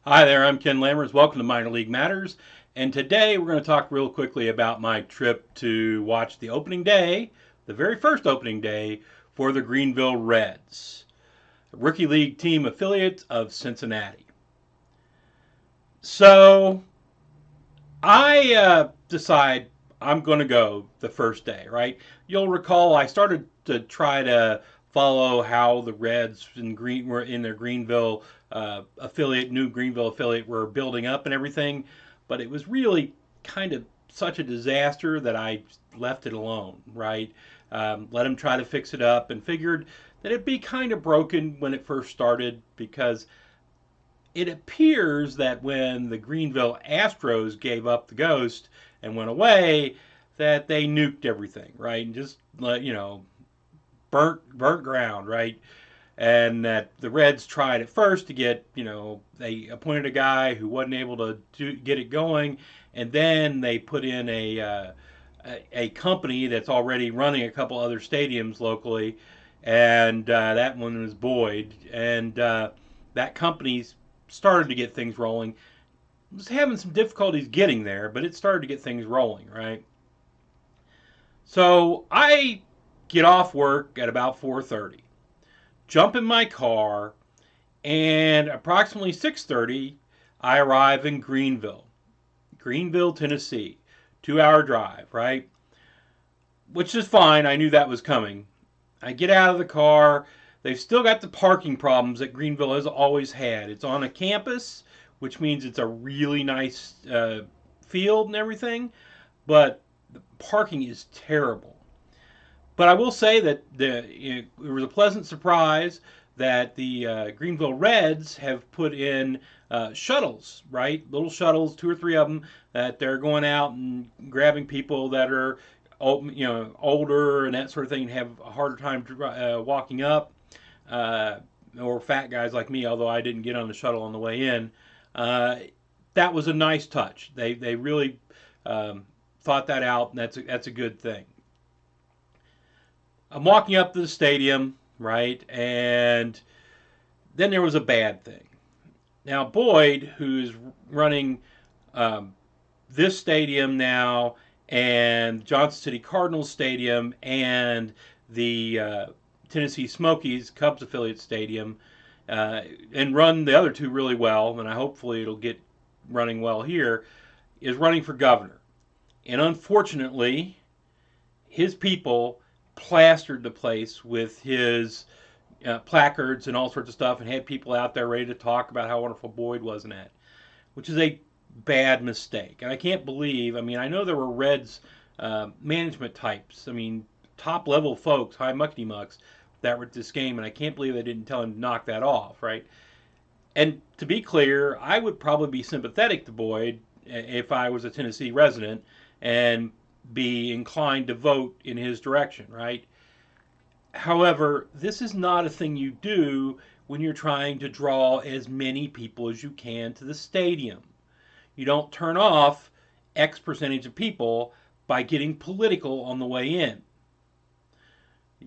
Hi there, I'm Ken Lammers. Welcome to Minor League Matters. And today we're going to talk real quickly about my trip to watch the opening day, the very first opening day for the Greeneville Reds, a rookie league team affiliate of Cincinnati. So I decide I'm going to go the first day, right? You'll recall I started to try to follow how the Reds were in their Greeneville affiliate, new Greeneville affiliate, were building up and everything, but it was really kind of such a disaster that I left it alone, right? Let them try to fix it up and figured that it'd be kind of broken when it first started because it appears that when the Greeneville Astros gave up the ghost and went away, that they nuked everything, right? And just burnt ground, right? And that the Reds tried at first to get, they appointed a guy who wasn't able to get it going, and then they put in a company that's already running a couple other stadiums locally, and that one was Boyd, and that company's started to get things rolling. Was having some difficulties getting there, but it started to get things rolling, right? So I get off work at about 4:30, jump in my car, and approximately 6:30, I arrive in Greeneville, Tennessee. 2-hour drive, right? Which is fine. I knew that was coming. I get out of the car. They've still got the parking problems that Greeneville has always had. It's on a campus, which means it's a really nice field and everything, but the parking is terrible. But I will say that it was a pleasant surprise that the Greeneville Reds have put in shuttles, right? Little shuttles, two or three of them, that they're going out and grabbing people that are, older and that sort of thing, and have a harder time walking up, uh, or fat guys like me. Although I didn't get on the shuttle on the way in, uh, that was a nice touch. They really thought that out, and that's a good thing. I'm walking up to the stadium, right, and then there was a bad thing. Now Boyd, who's running um, this stadium now, and Johnson City Cardinals Stadium, and the Tennessee Smokies Cubs affiliate stadium, and run the other two really well, and I hopefully it'll get running well here, is running for governor. And unfortunately, his people plastered the place with his placards and all sorts of stuff, and had people out there ready to talk about how wonderful Boyd was in that, which is a bad mistake. And I can't believe, I mean, I know there were Reds management types, I mean, top level folks, high muckety mucks, that were at this game, and I can't believe they didn't tell him to knock that off, right? And to be clear, I would probably be sympathetic to Boyd if I was a Tennessee resident and be inclined to vote in his direction, right? However, this is not a thing you do when you're trying to draw as many people as you can to the stadium. You don't turn off X percentage of people by getting political on the way in.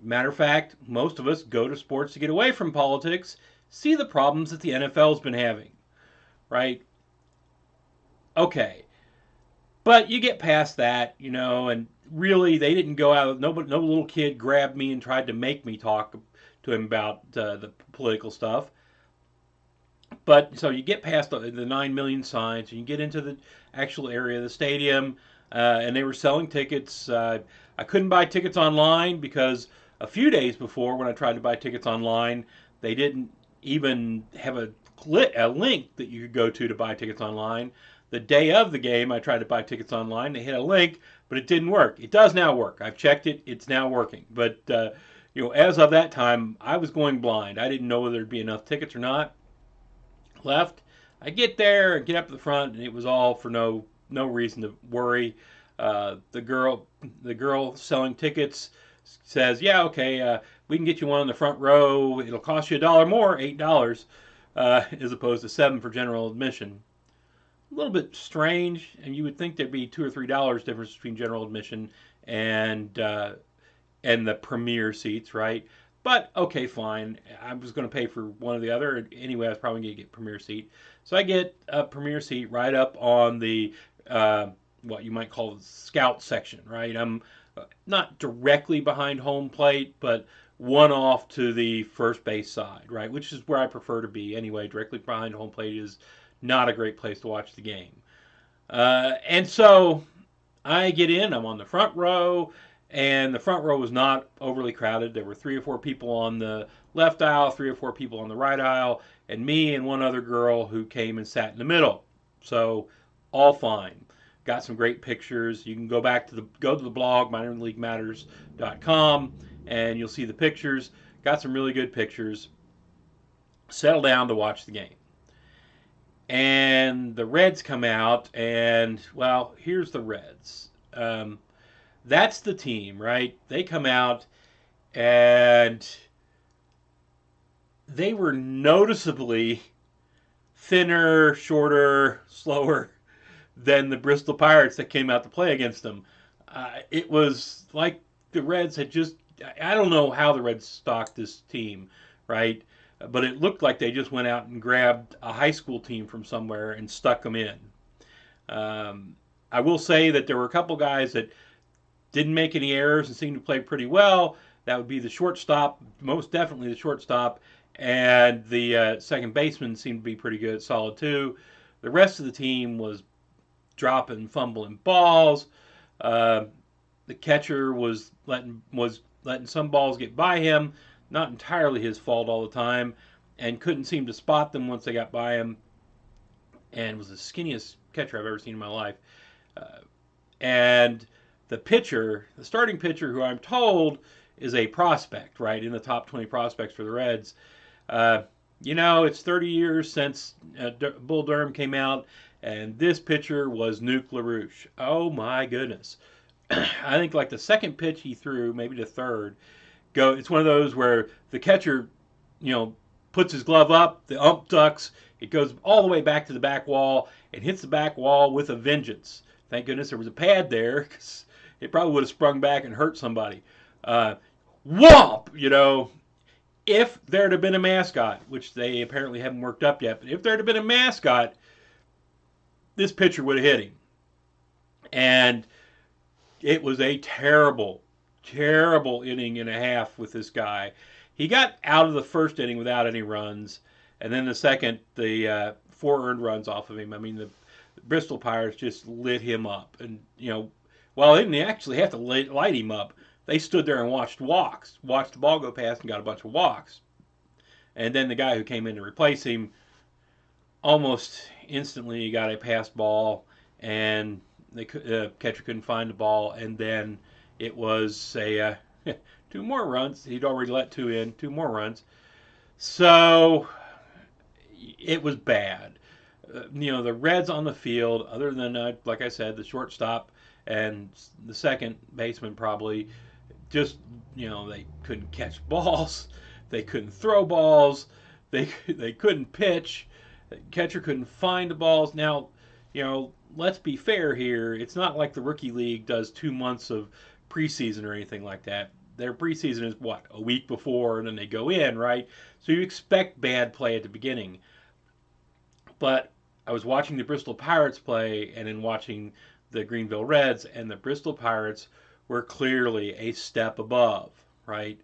Matter of fact, most of us go to sports to get away from politics, see the problems that the NFL's been having, right? Okay, but you get past that, and really they didn't go out. No little kid grabbed me and tried to make me talk to him about the political stuff. But so you get past the 9 million signs, and you get into the actual area of the stadium, and they were selling tickets. I couldn't buy tickets online because a few days before, when I tried to buy tickets online, they didn't even have a link that you could go to buy tickets online. The day of the game, I tried to buy tickets online. They had a link, but it didn't work. It does now work. I've checked it. It's now working. But as of that time, I was going blind. I didn't know whether there'd be enough tickets or not left. I get there and get up to the front, and it was all for no reason to worry. The girl selling tickets says, "Yeah, okay, we can get you one in the front row. It'll cost you $1 more, $8, as opposed to 7 for general admission." A little bit strange, and you would think there'd be $2 or $3 difference between general admission and the premier seats, right? But okay, fine. I was going to pay for one or the other anyway. I was probably going to get premier seat, so I get a premier seat right up on the what you might call the scout section. Right, I'm not directly behind home plate, but one off to the first base side. Right, which is where I prefer to be anyway. Directly behind home plate is not a great place to watch the game. And so I get in, I'm on the front row, and the front row was not overly crowded. There were 3 or 4 people on the left aisle, 3 or 4 people on the right aisle, and me and one other girl who came and sat in the middle. So all fine. Got some great pictures. You can go to the blog minorleaguematters.com and you'll see the pictures. Got some really good pictures. Settle down to watch the game. And the Reds come out, and well, here's the Reds. That's the team, right? They come out, and they were noticeably thinner, shorter, slower than the Bristol Pirates that came out to play against them. It was like the Reds had just, I don't know how the Reds stocked this team, right? But it looked like they just went out and grabbed a high school team from somewhere and stuck them in. I will say that there were a couple guys that didn't make any errors and seemed to play pretty well. That would be the shortstop, most definitely the shortstop, and the second baseman seemed to be pretty good, solid too. The rest of the team was dropping, fumbling balls. The catcher was letting some balls get by him. Not entirely his fault all the time, and couldn't seem to spot them once they got by him, and was the skinniest catcher I've ever seen in my life. And the starting pitcher, who I'm told is a prospect, right, in the top 20 prospects for the Reds. It's 30 years since Bull Durham came out, and this pitcher was Nuke LaRouche. Oh my goodness. I think like the second pitch he threw, maybe the third, it's one of those where the catcher, puts his glove up, the ump ducks, it goes all the way back to the back wall and hits the back wall with a vengeance. Thank goodness there was a pad there, because it probably would have sprung back and hurt somebody. Whomp! If there'd have been a mascot, which they apparently haven't worked up yet, but if there'd have been a mascot, this pitcher would have hit him. And it was a terrible, terrible inning and a half with this guy. He got out of the first inning without any runs, and then the second, the 4 earned runs off of him. I mean, the Bristol Pirates just lit him up. And, well, they didn't actually have to light him up. They stood there and watched the ball go past and got a bunch of walks. And then the guy who came in to replace him almost instantly got a passed ball, and the catcher couldn't find the ball, and then it was a 2 more runs. He'd already let 2 in, 2 more runs. So it was bad. The Reds on the field, other than, like I said, the shortstop and the second baseman probably, just, they couldn't catch balls. They couldn't throw balls. They couldn't pitch. The catcher couldn't find the balls. Now, let's be fair here. It's not like the rookie league does 2 months of preseason or anything like that. Their preseason is a week before, and then they go in, right? So you expect bad play at the beginning. But I was watching the Bristol Pirates play and then watching the Greeneville Reds, and the Bristol Pirates were clearly a step above, right?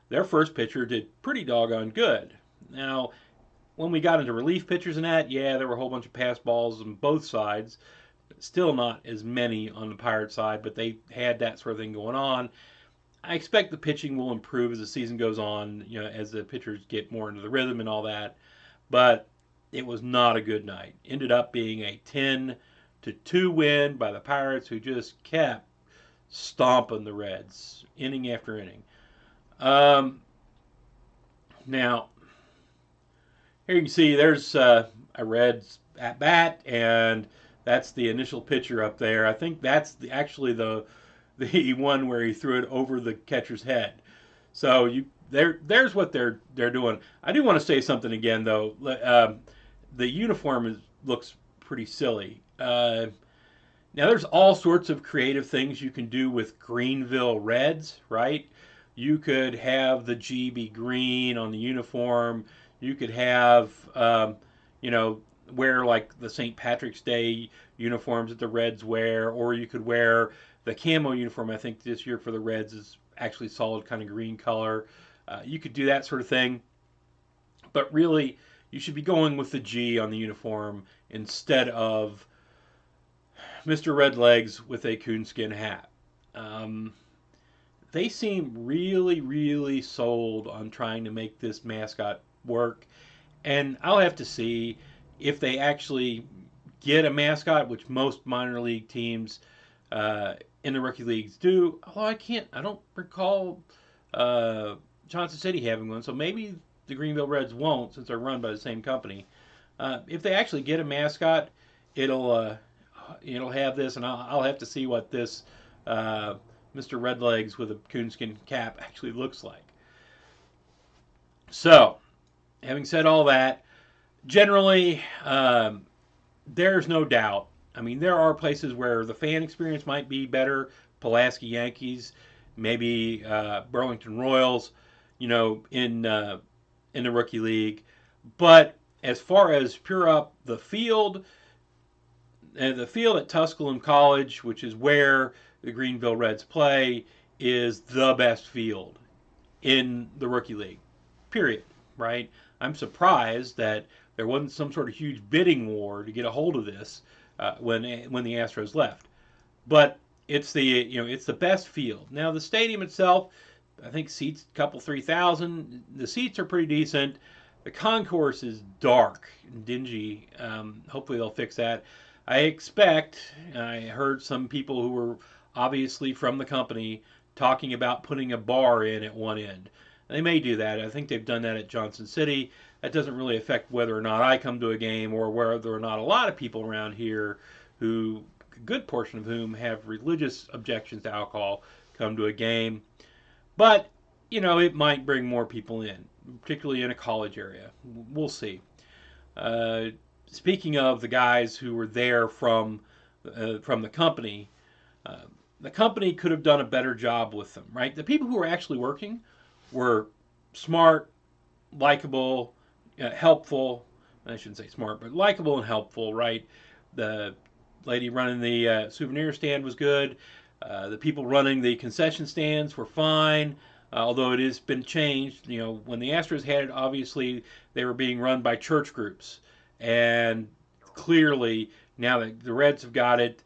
Their first pitcher did pretty doggone good. Now, when we got into relief pitchers and that, yeah, there were a whole bunch of pass balls on both sides. Still not as many on the Pirate side, but they had that sort of thing going on. I expect the pitching will improve as the season goes on, as the pitchers get more into the rhythm and all that. But it was not a good night. Ended up being a 10-2 win by the Pirates, who just kept stomping the Reds inning after inning. Now, here you can see there's a Reds at bat, and that's the initial pitcher up there. I think that's actually the one where he threw it over the catcher's head. So there's what they're doing. I do want to say something again though. The uniform looks pretty silly. Now there's all sorts of creative things you can do with Greeneville Reds, right? You could have the G be green on the uniform. You could have, you know, wear like the St. Patrick's Day uniforms that the Reds wear, or you could wear the camo uniform. I think this year for the Reds is actually solid kind of green color. You could do that sort of thing, but really, you should be going with the G on the uniform instead of Mr. Redlegs with a coonskin hat. Um, they seem really, really sold on trying to make this mascot work. And I'll have to see if they actually get a mascot, which most minor league teams in the rookie leagues do. Although I don't recall uh, Johnson City having one. So maybe the Greeneville Reds won't, since they're run by the same company. If they actually get a mascot, it'll it'll have this, and I'll have to see what this Mr. Redlegs with a coonskin cap actually looks like. So, having said all that, generally, there's no doubt. I mean, there are places where the fan experience might be better. Pulaski Yankees, maybe Burlington Royals, you know, in the rookie league. But as far as pure up the field at Tusculum College, which is where the Greeneville Reds play, is the best field in the rookie league. Period. Right? I'm surprised that there wasn't some sort of huge bidding war to get a hold of this when the Astros left. But it's the best field. Now the stadium itself, I think seats a couple 3,000. The seats are pretty decent. The concourse is dark and dingy. Hopefully they'll fix that. I heard some people who were obviously from the company talking about putting a bar in at one end. They may do that. I think they've done that at Johnson City. That doesn't really affect whether or not I come to a game, or whether or not a lot of people around here, who a good portion of whom have religious objections to alcohol, come to a game. But, you know, it might bring more people in, particularly in a college area. We'll see. Uh, Speaking of the guys who were there from the company, uh, the company could have done a better job with them, right? The people who were actually working were smart, likable, helpful. I shouldn't say smart, but likable and helpful, right? The lady running the souvenir stand was good. The people running the concession stands were fine, although it has been changed. You know, when the Astros had it, obviously they were being run by church groups, and clearly now that the Reds have got it,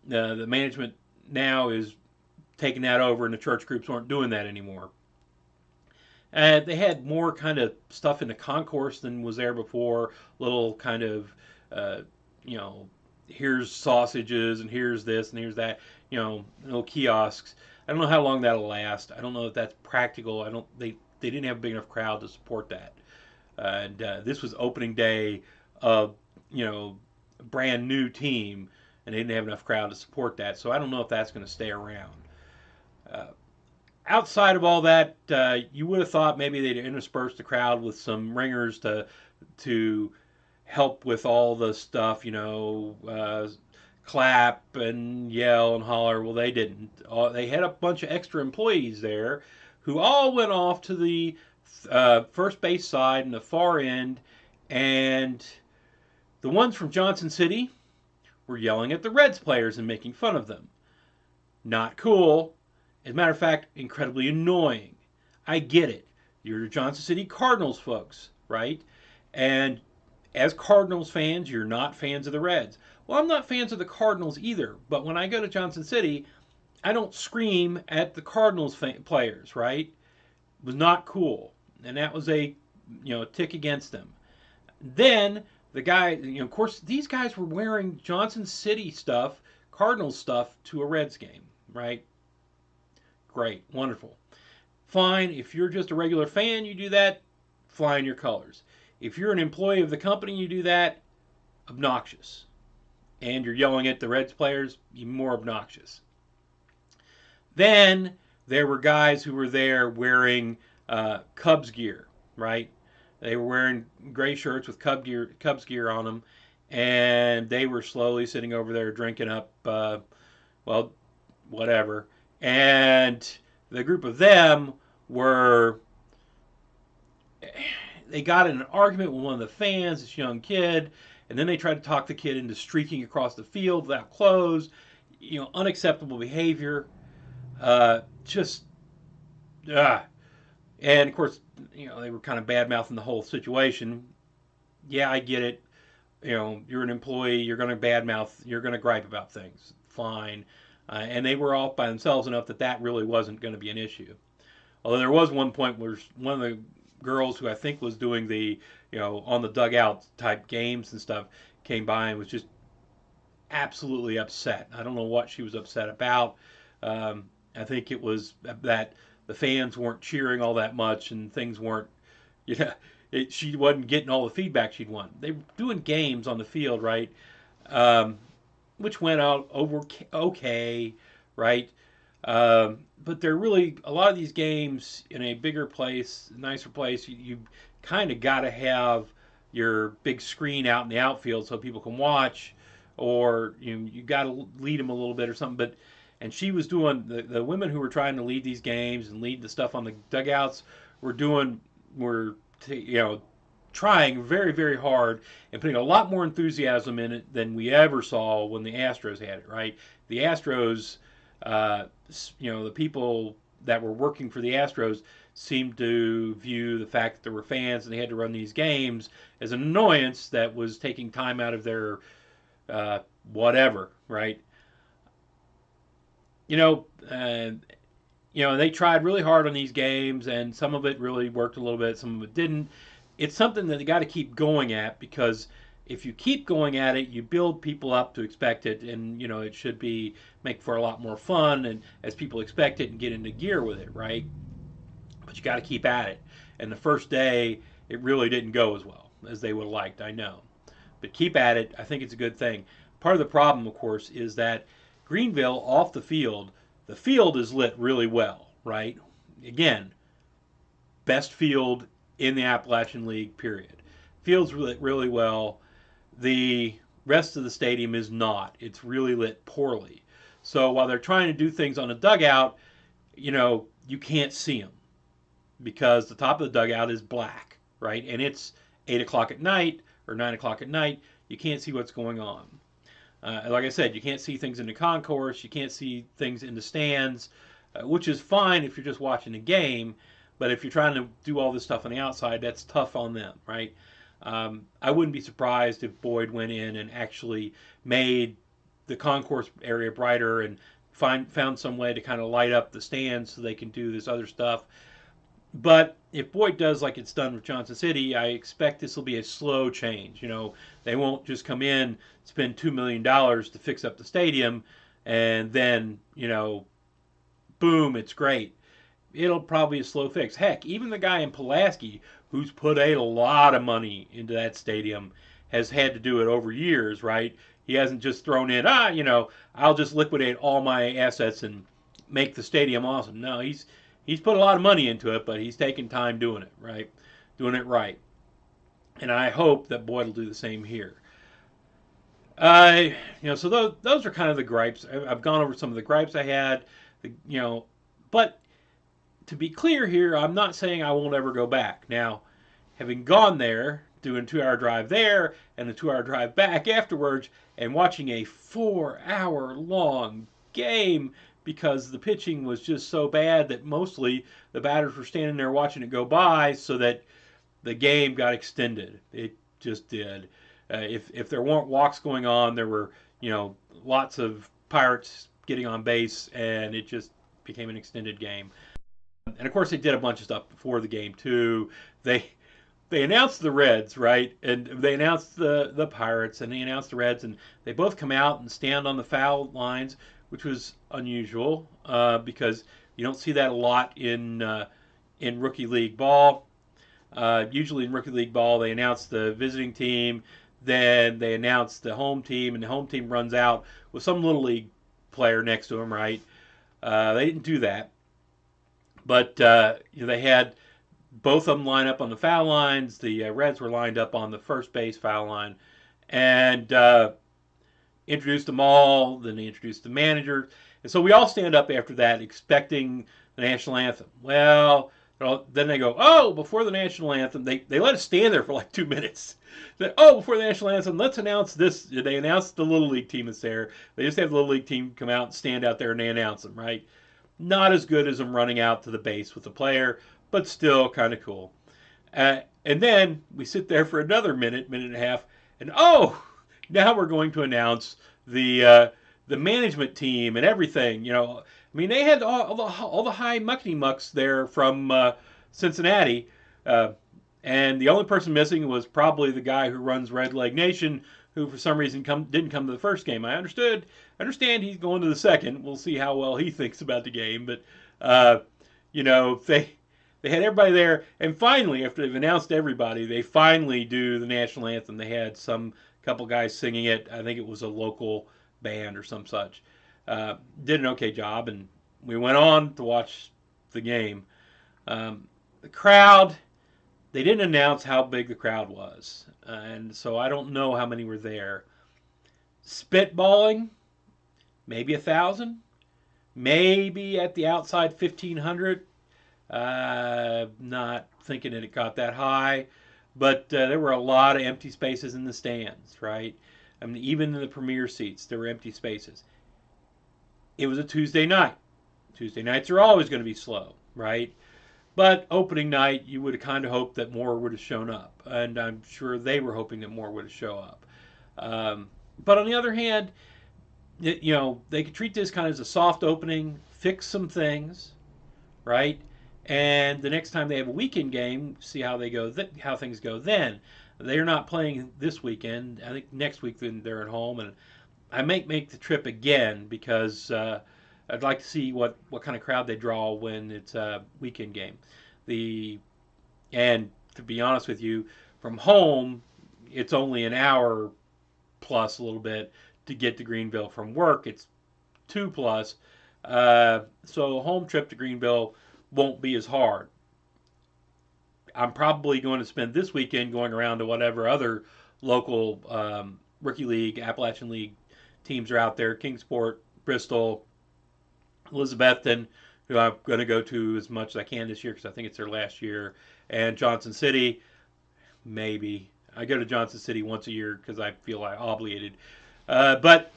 the management now is taking that over, and the church groups aren't doing that anymore. They had more kind of stuff in the concourse than was there before. Little kind of, uh, you know, here's sausages and here's this and here's that. You know, little kiosks. I don't know how long that'll last. I don't know if that's practical. I don't. They didn't have a big enough crowd to support that. And this was opening day of, you know, a brand new team, and they didn't have enough crowd to support that. So I don't know if that's going to stay around. Uh, Outside of all that, you would have thought maybe they'd intersperse the crowd with some ringers to help with all the stuff, you know, clap and yell and holler. Well, they didn't. They had a bunch of extra employees there who all went off to the first base side and the far end, and the ones from Johnson City were yelling at the Reds players and making fun of them. Not cool. As a matter of fact, incredibly annoying. I get it. You're Johnson City Cardinals folks, right? And as Cardinals fans, you're not fans of the Reds. Well, I'm not fans of the Cardinals either, but when I go to Johnson City, I don't scream at the Cardinals players, right? It was not cool. And that was a, you know, tick against them. Then the guy, you know, of course, these guys were wearing Johnson City stuff, Cardinals stuff, to a Reds game, right? Great, wonderful. Fine, if you're just a regular fan, you do that, fly in your colors. If you're an employee of the company, you do that, obnoxious. And you're yelling at the Reds players, even more obnoxious. Then there were guys who were there wearing Cubs gear, right? They were wearing gray shirts with Cubs gear on them, and they were slowly sitting over there drinking up, well, whatever. And the group of them were they got in an argument with one of the fans, this young kid, and then they tried to talk the kid into streaking across the field without clothes. Unacceptable behavior. Just, and of course, they were kind of bad mouthing the whole situation. Yeah, I get it. You're an employee. You're going to badmouth. You're going to gripe about things. Fine. And they were off by themselves enough that that really wasn't going to be an issue. Although there was one point where one of the girls who I think was doing the, on the dugout type games and stuff came by and was just absolutely upset. I don't know what she was upset about. I think it was that the fans weren't cheering all that much and things weren't, she wasn't getting all the feedback she'd want. They were doing games on the field, right? Um, which went out over okay, right? But they're really a lot of these games in a bigger place, nicer place. You kind of got to have your big screen out in the outfield so people can watch, or you got to lead them a little bit or something. But and she was doing the women who were trying to lead these games and lead the stuff on the dugouts were doing were trying very very hard and putting a lot more enthusiasm in it than we ever saw when the Astros had it. Right, the Astros, the people that were working for the Astros seemed to view the fact that there were fans and they had to run these games as an annoyance that was taking time out of their whatever, right? You know, uh, they tried really hard on these games, and some of it really worked a little bit, some of it didn't. It's something that you got to keep going at because if you keep going at it, you build people up to expect it, and it should be make for a lot more fun, and as people expect it and get into gear with it, right? But you got to keep at it. And the first day, it really didn't go as well as they would have liked, I know. But keep at it. I think it's a good thing. Part of the problem, of course, is that Greeneville off the field is lit really well, right? Again, best field in the Appalachian League, period. Field's lit really well. The rest of the stadium is not. It's really lit poorly. So while they're trying to do things on a dugout, you can't see them because the top of the dugout is black, right? And it's 8 o'clock at night or 9 o'clock at night. You can't see what's going on. Like I said, you can't see things in the concourse. You can't see things in the stands, which is fine if you're just watching a game. But if you're trying to do all this stuff on the outside, that's tough on them, right? I wouldn't be surprised if Boyd went in and actually made the concourse area brighter and found some way to kind of light up the stands so they can do this other stuff. But if Boyd does like it's done with Johnson City, I expect this will be a slow change. They won't just come in, spend $2 million to fix up the stadium, and then boom, it's great. It'll probably be a slow fix. Heck, even the guy in Pulaski who's put a lot of money into that stadium has had to do it over years, right? He hasn't just thrown in, I'll just liquidate all my assets and make the stadium awesome. No, he's put a lot of money into it, but he's taken time doing it, right? Doing it right. And I hope that Boyd will do the same here. So those are kind of the gripes. I've gone over some of the gripes I had, but to be clear here, I'm not saying I won't ever go back. Now, having gone there, doing a 2 hour drive there and a 2 hour drive back afterwards, and watching a 4 hour long game because the pitching was just so bad that mostly the batters were standing there watching it go by so that the game got extended. It just did. If there weren't walks going on, there were lots of Pirates getting on base, and it just became an extended game. And of course, they did a bunch of stuff before the game too. They announced the Reds, right? And they announced the Pirates, and they announced the Reds, and they both come out and stand on the foul lines, which was unusual because you don't see that a lot in rookie league ball. Usually in rookie league ball, they announce the visiting team, then they announce the home team, and the home team runs out with some little league player next to them, right? They didn't do that, but they had both of them line up on the foul lines. The Reds were lined up on the first base foul line, and introduced them all. Then they introduced the manager, and so we all stand up after that, expecting the national anthem. Well, then they go, oh, before the national anthem, they let us stand there for like 2 minutes. Oh, before the national anthem, let's announce this. They announce the Little League team that's there. They just have the Little League team come out and stand out there and they announce them, right? Not as good as them running out to the base with the player, but still kind of cool. And then we sit there for another minute, minute and a half, and oh, now we're going to announce the management team and everything. I mean, they had all the high muckety mucks there from Cincinnati, and the only person missing was probably the guy who runs Red Leg Nation, who for some reason didn't come to the first game. I understand he's going to the second. We'll see how well he thinks about the game, but they had everybody there, and finally, after they've announced everybody, they finally do the national anthem. They had some couple guys singing it. I think it was a local band or some such. Did an okay job, and we went on to watch the game. The crowd, they didn't announce how big the crowd was, and so I don't know how many were there. Spitballing, maybe 1,000, maybe at the outside 1,500. Not thinking that it got that high, but there were a lot of empty spaces in the stands, right? I mean, even in the premier seats, there were empty spaces. It was a Tuesday night. Tuesday nights are always going to be slow, right? But opening night, you would have kind of hoped that more would have shown up, and I'm sure they were hoping that more would have shown up. But on the other hand, they could treat this kind of as a soft opening, fix some things, right? And the next time they have a weekend game, see how they go, how things go then. They're not playing this weekend. I think next week they're at home, and I might make the trip again because I'd like to see what kind of crowd they draw when it's a weekend game. And to be honest with you, from home, it's only an hour plus a little bit to get to Greeneville. From work, it's 2 plus. So a home trip to Greeneville won't be as hard. I'm probably going to spend this weekend going around to whatever other local Rookie League, Appalachian League teams are out there. Kingsport, Bristol, Elizabethton, who I'm going to go to as much as I can this year because I think it's their last year, and Johnson City, maybe. I go to Johnson City once a year because I feel obligated. But,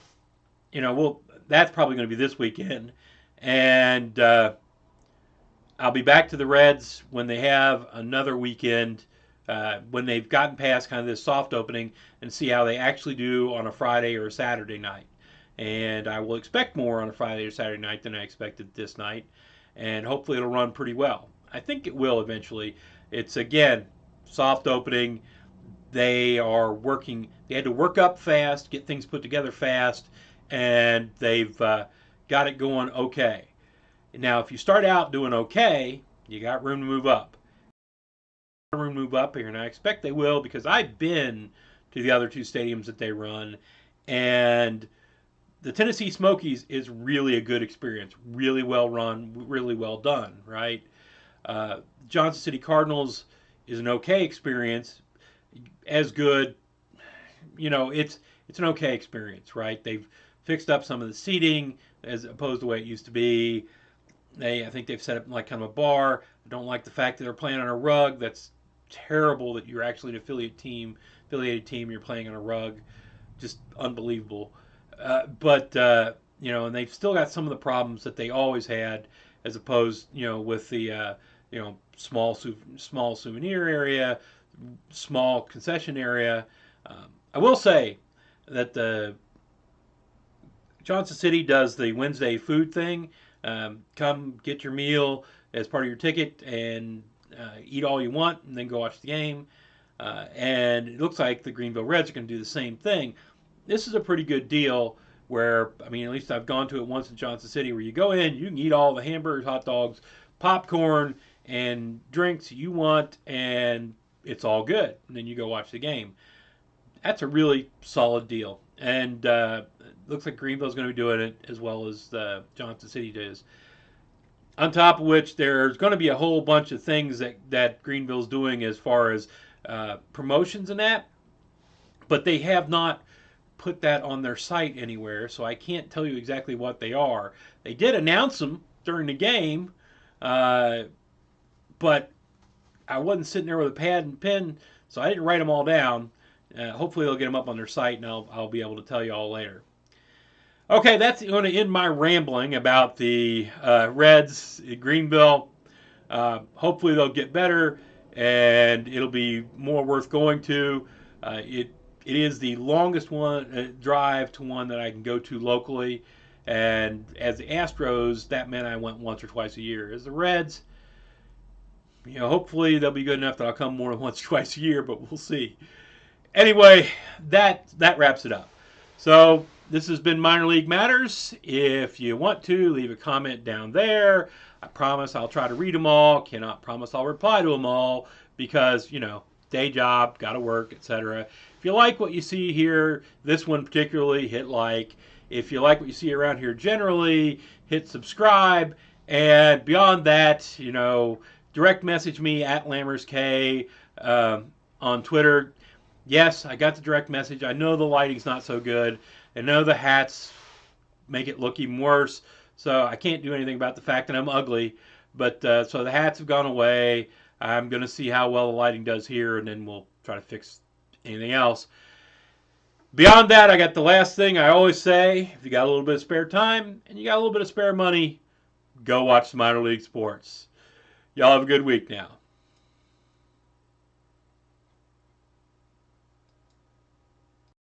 that's probably going to be this weekend. And I'll be back to the Reds when they have another weekend, when they've gotten past kind of this soft opening and see how they actually do on a Friday or a Saturday night. And I will expect more on a Friday or Saturday night than I expected this night. And hopefully it'll run pretty well. I think it will eventually. It's, again, soft opening. They had to work up fast, get things put together fast, and they've got it going okay. Now, if you start out doing okay, you got room to move up. Room to move up here, and I expect they will because I've been to the other 2 stadiums that they run, and the Tennessee Smokies is really a good experience. Really well run, really well done, right? Johnson City Cardinals is an okay experience. As good, it's an okay experience, right? They've fixed up some of the seating as opposed to the way it used to be. I think they've set up like kind of a bar. I don't like the fact that they're playing on a rug. That's terrible that you're actually an affiliated team. You're playing on a rug. Just unbelievable. And they've still got some of the problems that they always had, as opposed, with the, small souvenir area, small concession area. I will say that the Johnson City does the Wednesday food thing. Come get your meal as part of your ticket and eat all you want and then go watch the game. And it looks like the Greeneville Reds are going to do the same thing. This is a pretty good deal where, at least I've gone to it once in Johnson City, where you go in, you can eat all the hamburgers, hot dogs, popcorn, and drinks you want, and it's all good. And then you go watch the game. That's a really solid deal. And looks like Greenville's going to be doing it as well as Johnson City does. On top of which, there's going to be a whole bunch of things that Greenville's doing as far as promotions and that. But they have not put that on their site anywhere, so I can't tell you exactly what they are. They did announce them during the game, But I wasn't sitting there with a pad and pen, so I didn't write them all down. Hopefully they'll get them up on their site, and I'll be able to tell you all later. Okay, that's going to end my rambling about the Reds in Greeneville. Hopefully they'll get better, and it'll be more worth going to. It is the longest one drive to one that I can go to locally, and as the Astros, that meant I went once or twice a year. As the Reds, hopefully they'll be good enough that I'll come more than once or twice a year, but we'll see. Anyway, that wraps it up. So this has been Minor League Matters. If you want to, leave a comment down there. I promise I'll try to read them all. Cannot promise I'll reply to them all because, day job, got to work, etc. If you like what you see here, this one particularly, hit like. If you like what you see around here generally, hit subscribe. And beyond that, direct message me at LammersK on Twitter. Yes, I got the direct message. I know the lighting's not so good. I know the hats make it look even worse. So I can't do anything about the fact that I'm ugly. But so the hats have gone away. I'm going to see how well the lighting does here, and then we'll try to fix anything else. Beyond that, I got the last thing I always say. If you got a little bit of spare time and you got a little bit of spare money, go watch the minor league sports. Y'all have a good week now.